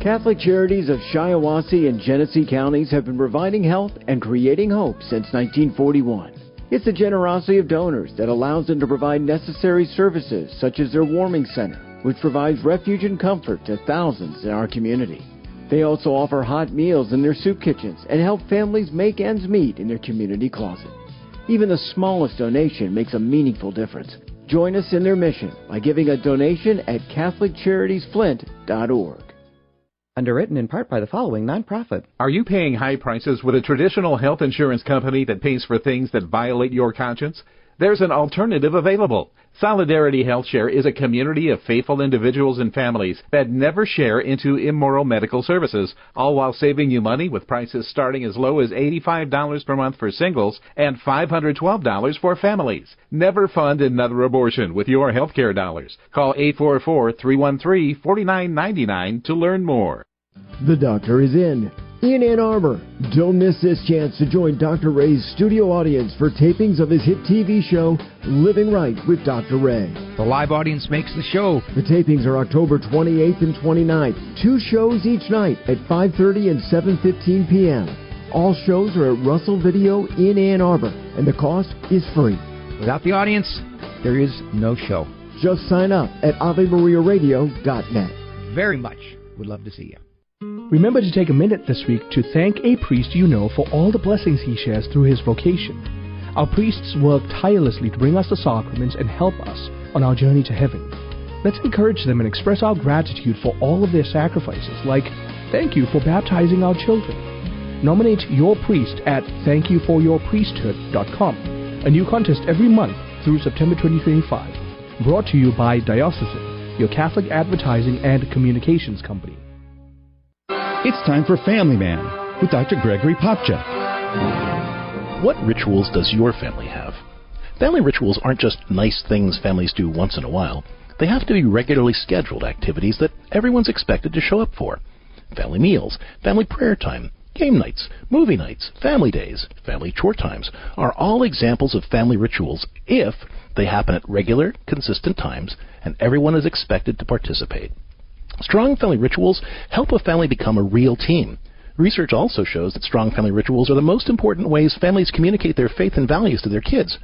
A: Catholic Charities of Shiawassee and Genesee counties have been providing health and creating hope since 1941. It's the generosity of donors that allows them to provide necessary services such as their warming center, which provides refuge and comfort to thousands in our community. They also offer hot meals in their soup kitchens and help families make ends meet in their community closet. Even the smallest donation makes a meaningful difference. Join us in their mission by giving a donation at CatholicCharitiesFlint.org.
C: Underwritten in part by the following nonprofit.
V: Are you paying high prices with a traditional health insurance company that pays for things that violate your conscience? There's an alternative available. Solidarity HealthShare is a community of faithful individuals and families that never share into immoral medical services, all while saving you money with prices starting as low as $85 per month for singles and $512 for families. Never fund another abortion with your healthcare dollars. Call 844-313-4999 to learn more.
A: The doctor is in Ann Arbor. Don't miss this chance to join Dr. Ray's studio audience for tapings of his hit TV show, Living Right with Dr. Ray.
W: The live audience makes the show.
A: The tapings are October 28th and 29th. 2 shows each night at 5:30 and 7:15 p.m. All shows are at Russell Video in Ann Arbor, and the cost is free.
W: Without the audience, there is no show.
A: Just sign up at AveMariaRadio.net.
W: Very much would love to see you.
B: Remember to take a minute this week to thank a priest you know for all the blessings he shares through his vocation. Our priests work tirelessly to bring us the sacraments and help us on our journey to heaven. Let's encourage them and express our gratitude for all of their sacrifices, like thank you for baptizing our children. Nominate your priest at thankyouforyourpriesthood.com, a new contest every month through September 2025. Brought to you by Diocesan, your Catholic advertising and communications company.
X: It's time for Family Man with Dr. Gregory Popchak.
Y: What rituals does your family have? Family rituals aren't just nice things families do once in a while. They have to be regularly scheduled activities that everyone's expected to show up for. Family meals, family prayer time, game nights, movie nights, family days, family chore times are all examples of family rituals if they happen at regular, consistent times and everyone is expected to participate. Strong family rituals help a family become a real team. Research also shows that strong family rituals are the most important ways families communicate their faith and values to their kids.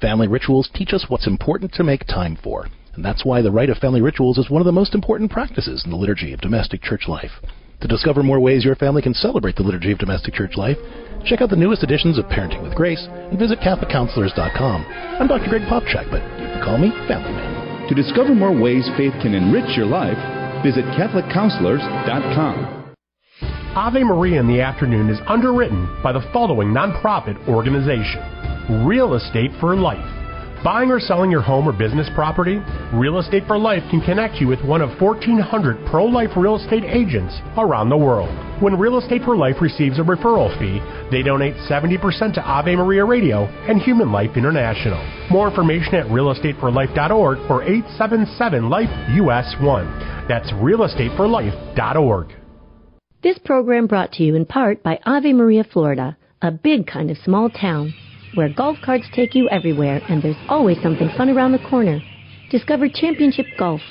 Y: Family rituals teach us what's important to make time for, and that's why the rite of family rituals is one of the most important practices in the liturgy of domestic church life. To discover more ways your family can celebrate the liturgy of domestic church life, check out the newest editions of Parenting with Grace and visit CatholicCounselors.com. I'm Dr. Greg Popchak, but you can call me Family Man.
X: To discover more ways faith can enrich your life, visit CatholicCounselors.com.
J: Ave Maria in the Afternoon is underwritten by the following nonprofit organization: Real Estate for Life, Buying or selling your home or business property? Real Estate for Life can connect you with one of 1,400 pro-life real estate agents around the world. When Real Estate for Life receives a referral fee, they donate 70% to Ave Maria Radio and Human Life International. More information at realestateforlife.org or 877-LIFE-US1. That's realestateforlife.org.
M: This program brought to you in part by Ave Maria, Florida, a big kind of small town where golf carts take you everywhere and there's always something fun around the corner. Discover championship golf,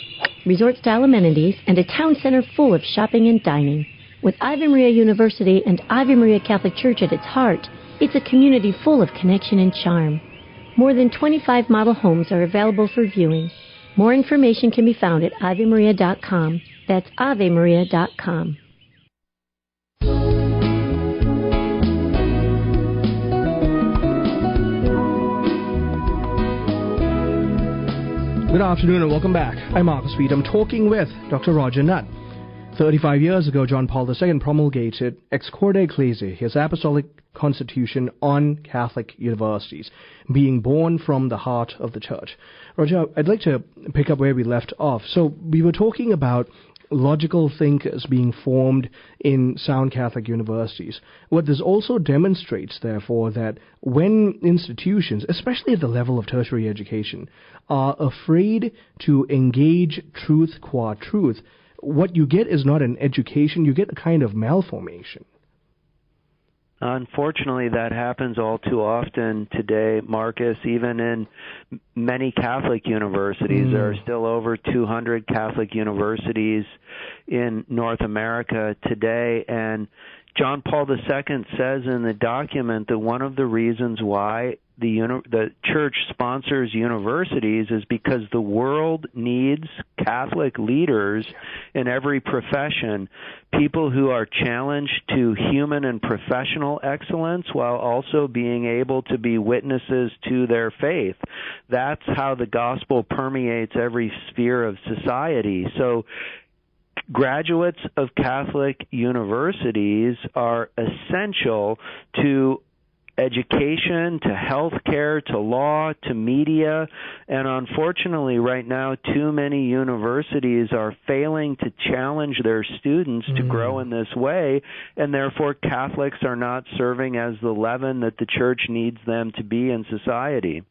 M: resort-style amenities, and a town center full of shopping and dining. With Ave Maria University and Ave Maria Catholic Church at its heart, it's a community full of connection and charm. More than 25 model homes are available for viewing. More information can be found at AveMaria.com. That's AveMaria.com.
B: Good afternoon and welcome back. I'm Marcus Reed. I'm talking with Dr. Roger Nutt. 35 years ago, John Paul II promulgated Ex Corde Ecclesiae, his apostolic constitution on Catholic universities, being born from the heart of the Church. Roger, I'd like to pick up where we left off. So we were talking about logical thinkers being formed in sound Catholic universities. What this also demonstrates, therefore, that when institutions, especially at the level of tertiary education, are afraid to engage truth qua truth, what you get is not an education, you get a kind of malformation.
U: Unfortunately, that happens all too often today, Marcus. Even in many Catholic universities, there are still over 200 Catholic universities in North America today. And John Paul II says in the document that one of the reasons why the Church sponsors universities is because the world needs Catholic leaders in every profession, people who are challenged to human and professional excellence while also being able to be witnesses to their faith. That's how the gospel permeates every sphere of society. So graduates of Catholic universities are essential to education, to healthcare, to law, to media, and unfortunately right now too many universities are failing to challenge their students to grow in this way, and therefore Catholics are not serving as the leaven that the Church needs them to be in society.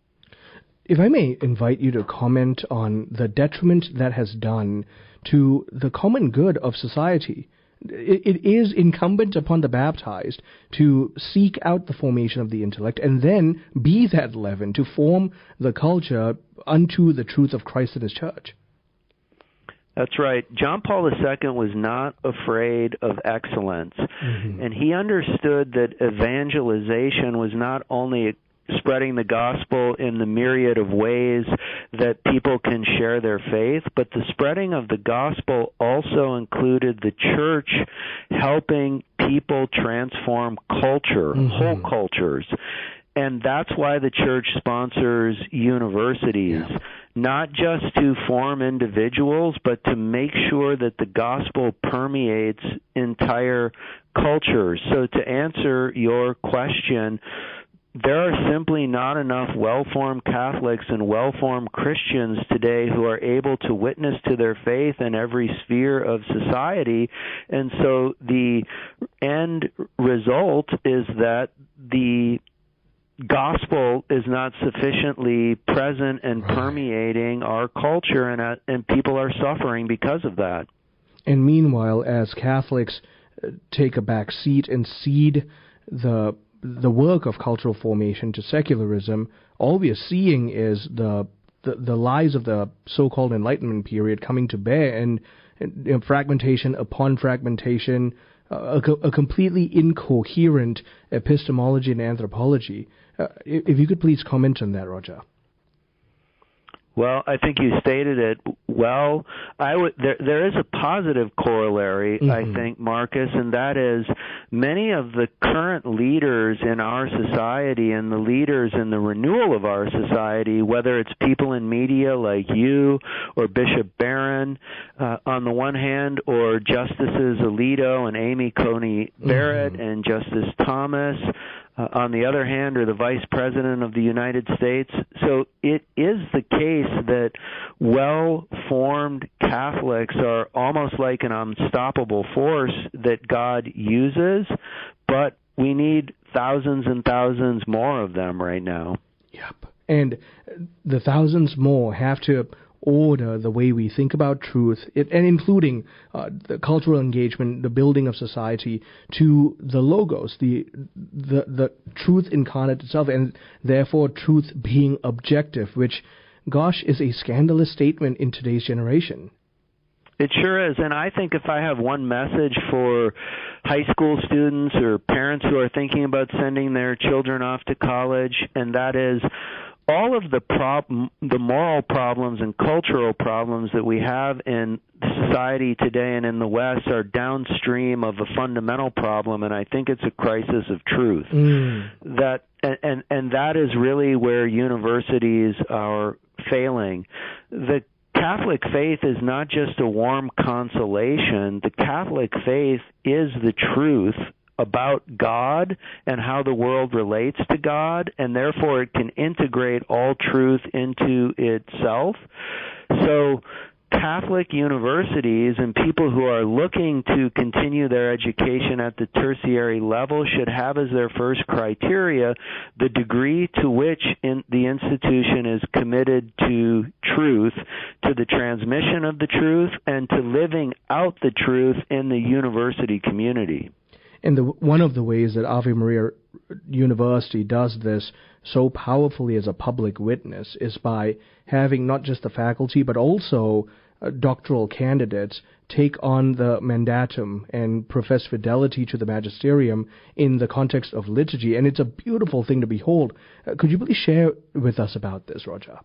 B: If I may invite you to comment on the detriment that has done to the common good of society. It is incumbent upon the baptized to seek out the formation of the intellect and then be that leaven to form the culture unto the truth of Christ and His Church.
U: That's right. John Paul II was not afraid of excellence, and he understood that evangelization was not only spreading the gospel in the myriad of ways that people can share their faith, but the spreading of the gospel also included the Church helping people transform culture, whole cultures. And that's why the Church sponsors universities, not just to form individuals, but to make sure that the gospel permeates entire cultures. So to answer your question, there are simply not enough well-formed Catholics and well-formed Christians today who are able to witness to their faith in every sphere of society. And so the end result is that the gospel is not sufficiently present and permeating our culture, and people are suffering because of that.
B: And meanwhile, as Catholics take a back seat and cede the work of cultural formation to secularism, all we are seeing is the lies of the so-called Enlightenment period coming to bear, and fragmentation upon fragmentation, a completely incoherent epistemology and anthropology. If you could please comment on that, Roger.
U: Well, I think you stated it well. There is a positive corollary, I think, Marcus, and that is many of the current leaders in our society and the leaders in the renewal of our society, whether it's people in media like you or Bishop Barron on the one hand, or Justices Alito and Amy Coney Barrett and Justice Thomas, on the other hand, are the Vice President of the United States. So it is the case that well-formed Catholics are almost like an unstoppable force that God uses, but we need thousands and thousands more of them right now.
B: Yep. And the thousands more have to order the way we think about truth, and including the cultural engagement, the building of society, to the logos, the truth incarnate itself, and therefore truth being objective, which, gosh, is a scandalous statement in today's generation.
U: It sure is, and I think if I have one message for high school students or parents who are thinking about sending their children off to college, and that is all of the moral problems and cultural problems that we have in society today and in the West are downstream of a fundamental problem, and I think it's a crisis of truth. That and that is really where universities are failing. The Catholic faith is not just a warm consolation. The Catholic faith is the truth about God and how the world relates to God, and therefore it can integrate all truth into itself. So Catholic universities and people who are looking to continue their education at the tertiary level should have as their first criteria the degree to which the institution is committed to truth, to the transmission of the truth, and to living out the truth in the university community.
B: And one of the ways that Ave Maria University does this so powerfully as a public witness is by having not just the faculty but also doctoral candidates take on the mandatum and profess fidelity to the magisterium in the context of liturgy. And it's a beautiful thing to behold. Could you please share with us about this, Roger?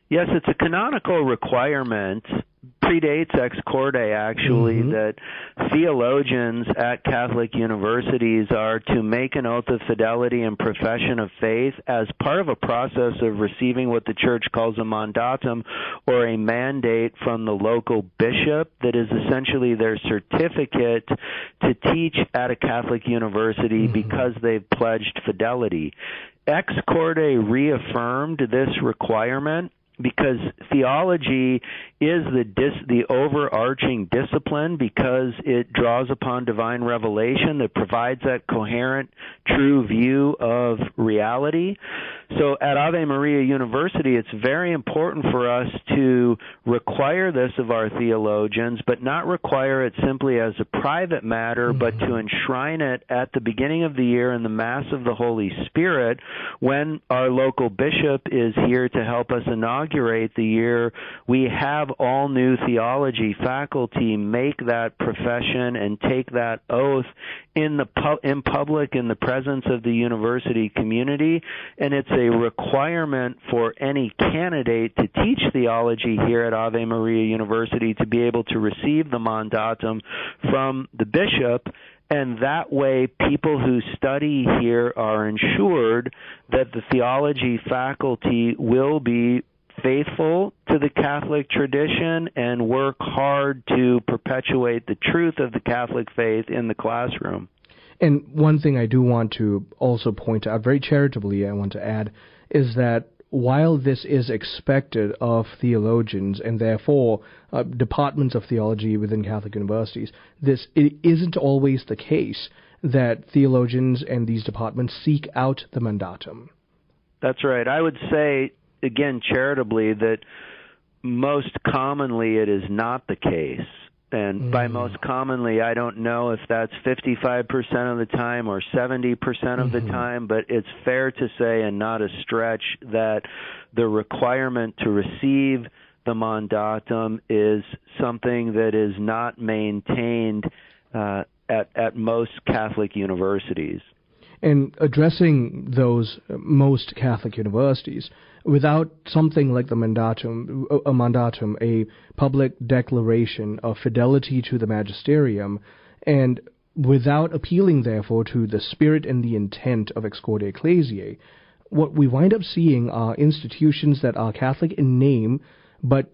U: Yes, it's a canonical requirement, predates Ex Corde actually, that theologians at Catholic universities are to make an oath of fidelity and profession of faith as part of a process of receiving what the Church calls a mandatum, or a mandate from the local bishop that is essentially their certificate to teach at a Catholic university because they've pledged fidelity. Ex Corde reaffirmed this requirement because theology is the overarching discipline, because it draws upon divine revelation that provides that coherent, true view of reality. So at Ave Maria University, it's very important for us to require this of our theologians, but not require it simply as a private matter, but to enshrine it at the beginning of the year in the Mass of the Holy Spirit, when our local bishop is here to help us inaugurate the year. We have all new theology faculty make that profession and take that oath in public in the presence of the university community, and it's a requirement for any candidate to teach theology here at Ave Maria University to be able to receive the mandatum from the bishop. And that way, people who study here are ensured that the theology faculty will be faithful to the Catholic tradition and work hard to perpetuate the truth of the Catholic faith in the classroom.
B: And one thing I do want to also point out, very charitably I want to add, is that while this is expected of theologians and therefore departments of theology within Catholic universities, it isn't always the case that theologians and these departments seek out the mandatum.
U: That's right. I would say, again, charitably, that most commonly it is not the case. And by most commonly, I don't know if that's 55% of the time or 70% of the time, but it's fair to say, and not a stretch, that the requirement to receive the mandatum is something that is not maintained at most Catholic universities.
B: And addressing those most Catholic universities, without something like the mandatum, a public declaration of fidelity to the magisterium, and without appealing, therefore, to the spirit and the intent of Ex Corde Ecclesiae, what we wind up seeing are institutions that are Catholic in name, but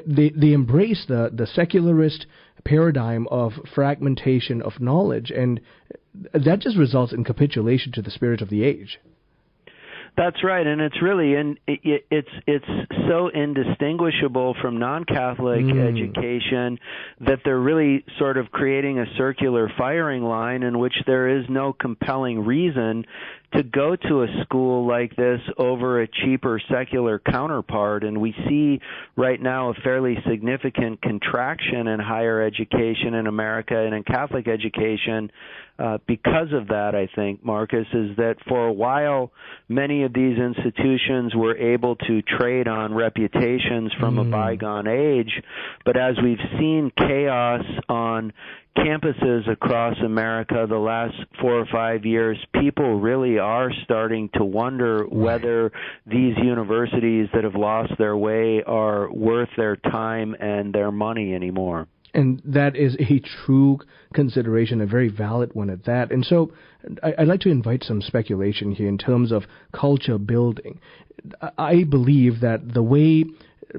B: they embrace the secularist paradigm of fragmentation of knowledge, and that just results in capitulation to the spirit of the age.
U: That's right, and it's really it's so indistinguishable from non-Catholic education that they're really sort of creating a circular firing line in which there is no compelling reason to go to a school like this over a cheaper secular counterpart. And we see right now a fairly significant contraction in higher education in America and in Catholic education because of that, I think, Marcus, is that for a while many of these institutions were able to trade on reputations from a bygone age. But as we've seen chaos on campuses across America the last 4 or 5 years, people really are starting to wonder whether these universities that have lost their way are worth their time and their money anymore.
B: And that is a true consideration, a very valid one at that. And so I'd like to invite some speculation here in terms of culture building. I believe that the way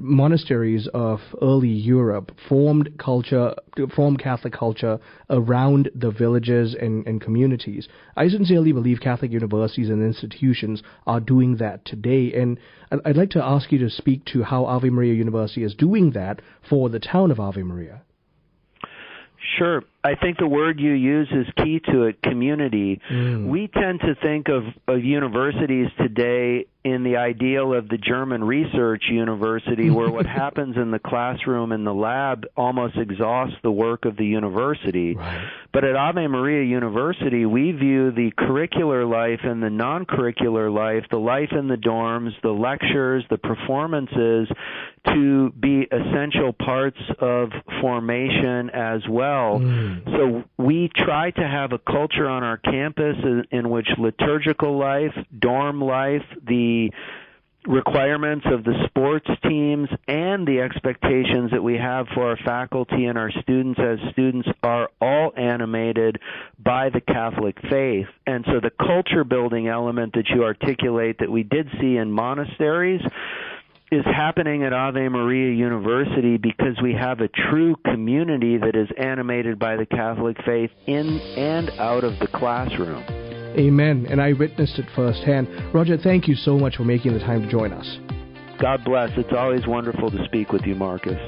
B: monasteries of early Europe formed Catholic culture around the villages and communities. I sincerely believe Catholic universities and institutions are doing that today. And I'd like to ask you to speak to how Ave Maria University is doing that for the town of Ave Maria.
U: Sure. I think the word you use is key to it, community. We tend to think of universities today in the ideal of the German research university, where what happens in the classroom and the lab almost exhausts the work of the university. But at Ave Maria University, we view the curricular life and the non-curricular life, the life in the dorms, the lectures, the performances, to be essential parts of formation as well. So we try to have a culture on our campus in which liturgical life, dorm life, the requirements of the sports teams, and the expectations that we have for our faculty and our students as students are all animated by the Catholic faith. And so the culture building element that you articulate that we did see in monasteries is happening at Ave Maria University because we have a true community that is animated by the Catholic faith in and out of the classroom.
B: Amen. And I witnessed it firsthand. Roger, thank you so much for making the time to join us.
U: God bless. It's always wonderful to speak with you, Marcus.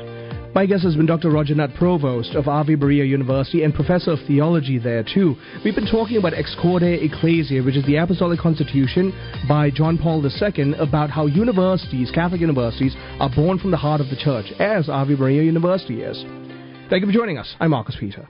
B: My guest has been Dr. Roger Nutt, Provost of Ave Maria University and Professor of Theology there, too. We've been talking about Ex Corde Ecclesiae, which is the Apostolic Constitution by John Paul II, about how universities, Catholic universities, are born from the heart of the Church, as Ave Maria University is. Thank you for joining us. I'm Marcus Peter.